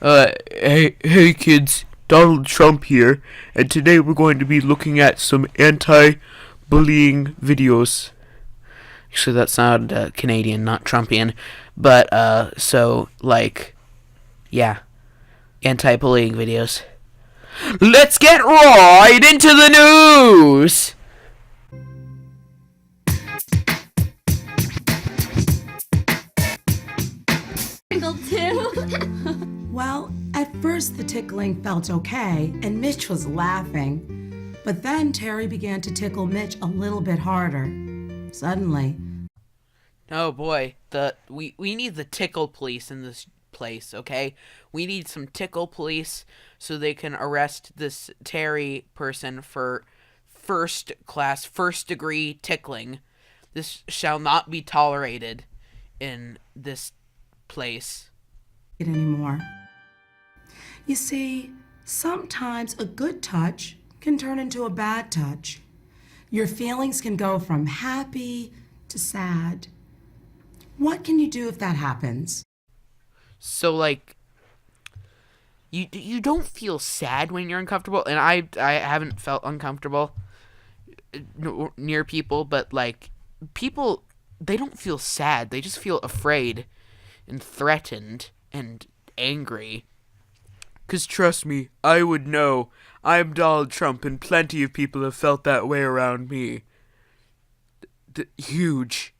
Hey kids, Donald Trump here, and today we're going to be looking at some anti-bullying videos. Actually, that sounded Canadian, not Trumpian, but yeah, anti-bullying videos. Let's get right into the news. Well, at first the tickling felt okay, and Mitch was laughing. But then Terry began to tickle Mitch a little bit harder. Suddenly, Oh boy, we need the tickle police in this place, okay? We need some tickle police so they can arrest this Terry person for first degree tickling. This shall not be tolerated in this place. anymore. You see, sometimes a good touch can turn into a bad touch. Your feelings can go from happy to sad. What can you do if that happens? So like you don't feel sad when you're uncomfortable, and I haven't felt uncomfortable near people, but like people, they don't feel sad. They just feel afraid and threatened and angry. 'Cause trust me, I would know. I'm Donald Trump, and plenty of people have felt that way around me. Huge.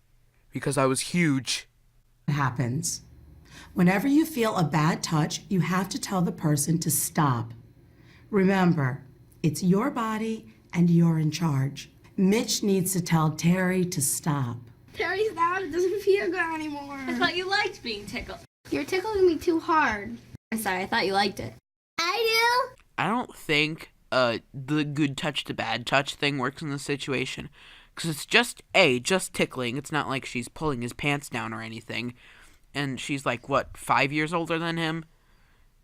Because I was huge. Happens. Whenever you feel a bad touch, you have to tell the person to stop. Remember, it's your body and you're in charge. Mitch needs to tell Terry to stop. Terry's out. It doesn't feel good anymore. I thought you liked being tickled. You're tickling me too hard. I'm sorry, I thought you liked it. I I don't think the good touch to bad touch thing works in this situation. Because it's just tickling. It's not like she's pulling his pants down or anything. And she's like, what, 5 years older than him?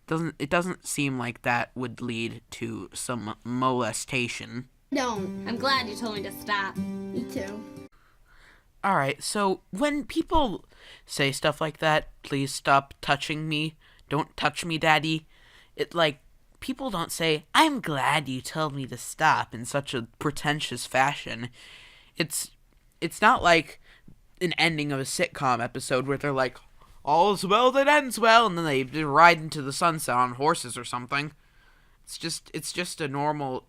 It doesn't seem like that would lead to some molestation. do. Don't. I'm glad you told me to stop. Me too. Alright, so when people say stuff like that, please stop touching me, don't touch me, daddy, people don't say, I'm glad you told me to stop in such a pretentious fashion. It's not like an ending of a sitcom episode where they're like, all's well that ends well, and then they ride into the sunset on horses or something. It's just a normal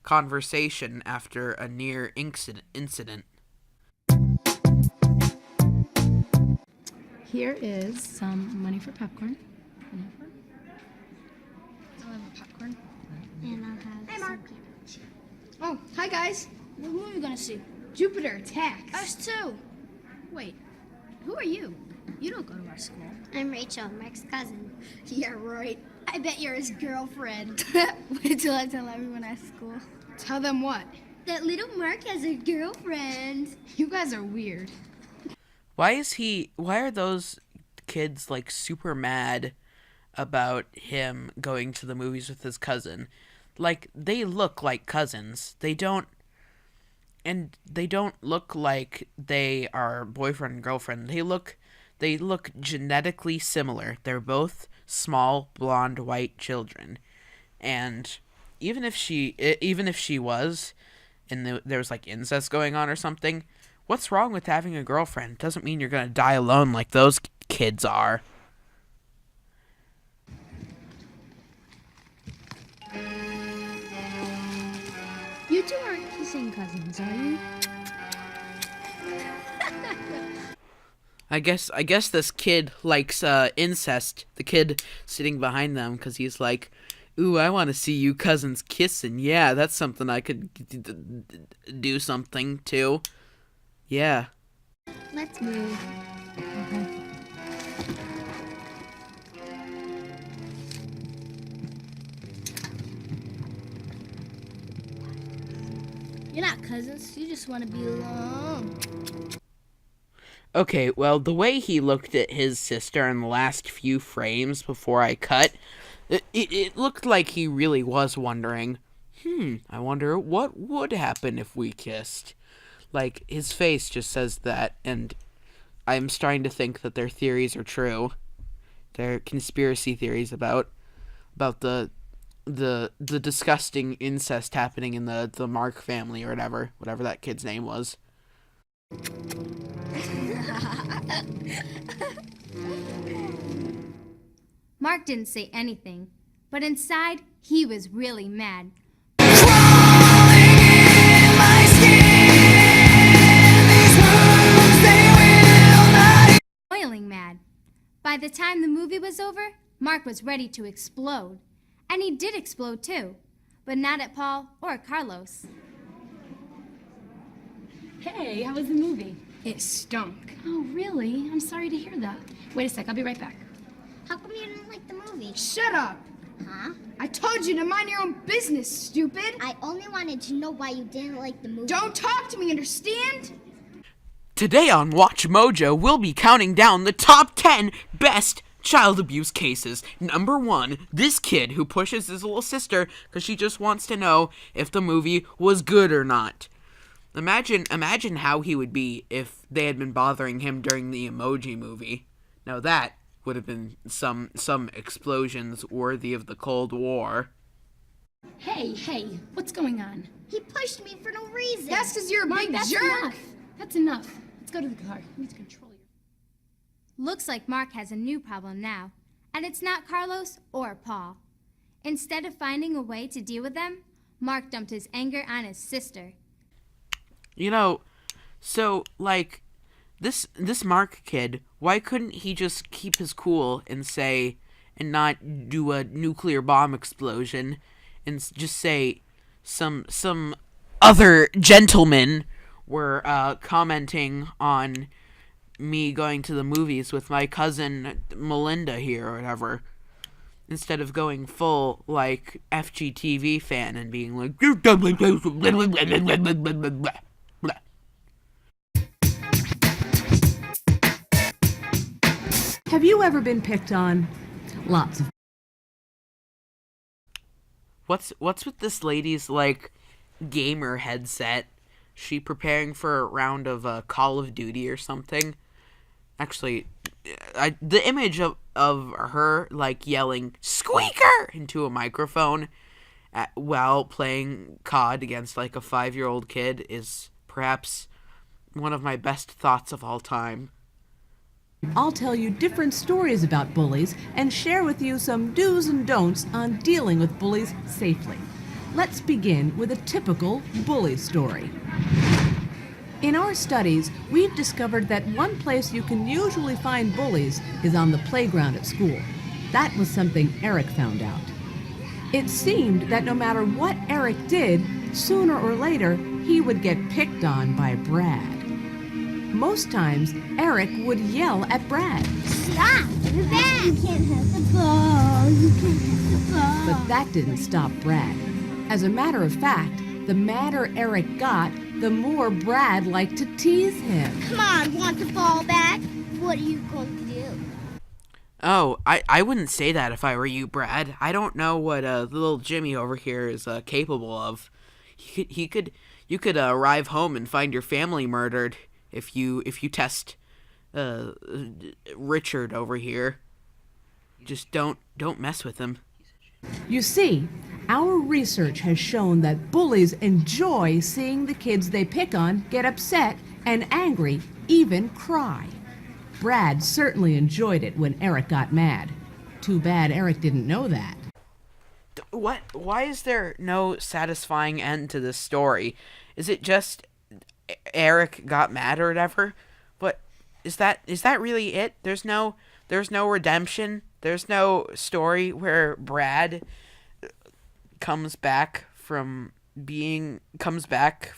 conversation after a near incident. Here is some money for popcorn. I'll have a popcorn. And I'll have Hey, Mark. some. Oh, hi guys. What movie are we gonna see? Jupiter Attacks. Us too. Wait, who are you? You don't go to our school. I'm Rachel, Mark's cousin. Yeah, right. I bet you're his girlfriend. Wait till I tell everyone at school. Tell them what? That little Mark has a girlfriend. You guys are weird. Why are those kids like super mad about him going to the movies with his cousin? Like, they look like cousins. They don't look like they are boyfriend and girlfriend. They look genetically similar. They're both small, blonde, white children. And even if she was, and there was like incest going on or something, what's wrong with having a girlfriend? Doesn't mean you're gonna die alone like those kids are. You two aren't kissing cousins, are you? I guess this kid likes incest. The kid sitting behind them, because he's like, ooh, I want to see you cousins kissing. Yeah, that's something I could do something to. Yeah. Let's move. You're not cousins. You just want to be alone. Okay, well, the way he looked at his sister in the last few frames before I cut, it looked like he really was wondering, I wonder what would happen if we kissed. Like, his face just says that, and I'm starting to think that their theories are true. their conspiracy theories about the disgusting incest happening in the Mark family or whatever that kid's name was. Mark didn't say anything, but inside, he was really mad. Boiling mad. By the time the movie was over, Mark was ready to explode. And he did explode too, but not at Paul or Carlos. Hey, how was the movie? It stunk. Oh, really? I'm sorry to hear that. Wait a sec, I'll be right back. How come you didn't like the movie? Shut up! Huh? I told you to mind your own business, stupid! I only wanted to know why you didn't like the movie. Don't talk to me, understand? Today on Watch Mojo, we'll be counting down the top 10 best child abuse cases. Number 1, this kid who pushes his little sister because she just wants to know if the movie was good or not. Imagine how he would be if they had been bothering him during the Emoji Movie. Now that would have been some explosions worthy of the Cold War. Hey, what's going on? He pushed me for no reason. That's because you're a big that's jerk! enough. That's enough. Let's go to the car. You need to control your... Looks like Mark has a new problem now, and it's not Carlos or Paul. Instead of finding a way to deal with them, Mark dumped his anger on his sister. You know, so, like, this Mark kid, why couldn't he just keep his cool and not do a nuclear bomb explosion and just say some other gentlemen were commenting on me going to the movies with my cousin Melinda here or whatever, instead of going full, like, FGTV fan and being like, Have you ever been picked on? Lots of. What's with this lady's, like, gamer headset? She preparing for a round of Call of Duty or something? Actually, the image of her, like, yelling "Squeaker" into a microphone while playing COD against, like, a 5-year-old kid is perhaps one of my best thoughts of all time. I'll tell you different stories about bullies and share with you some do's and don'ts on dealing with bullies safely. Let's begin with a typical bully story. In our studies, we've discovered that one place you can usually find bullies is on the playground at school. That was something Eric found out. It seemed that no matter what Eric did, sooner or later, he would get picked on by Brad. Most times, Eric would yell at Brad. Stop! You're bad! You can't have the ball. You can't have the ball. But that didn't stop Brad. As a matter of fact, the madder Eric got, the more Brad liked to tease him. Come on, want the ball back? What are you going to do? Oh, I wouldn't say that if I were you, Brad. I don't know what little Jimmy over here is capable of. You could arrive home and find your family murdered if you test Richard over here. Just don't mess with him. You see, our research has shown that bullies enjoy seeing the kids they pick on get upset and angry, even cry. Brad certainly enjoyed it when Eric got mad. Too bad Eric didn't know that. What? Why is there no satisfying end to this story? Is it just Eric got mad or whatever? But is that really it? There's no redemption. There's no story where Brad comes back from being possessed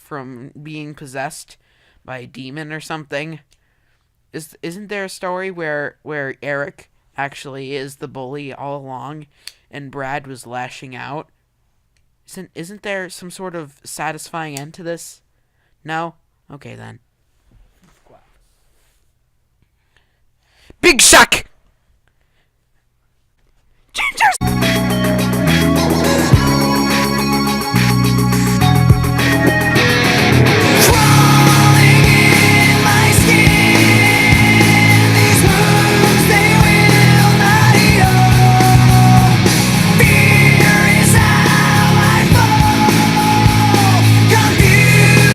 by a demon or something. Isn't there a story where Eric actually is the bully all along and Brad was lashing out? Isn't there some sort of satisfying end to this? No? Okay then. Big Shack!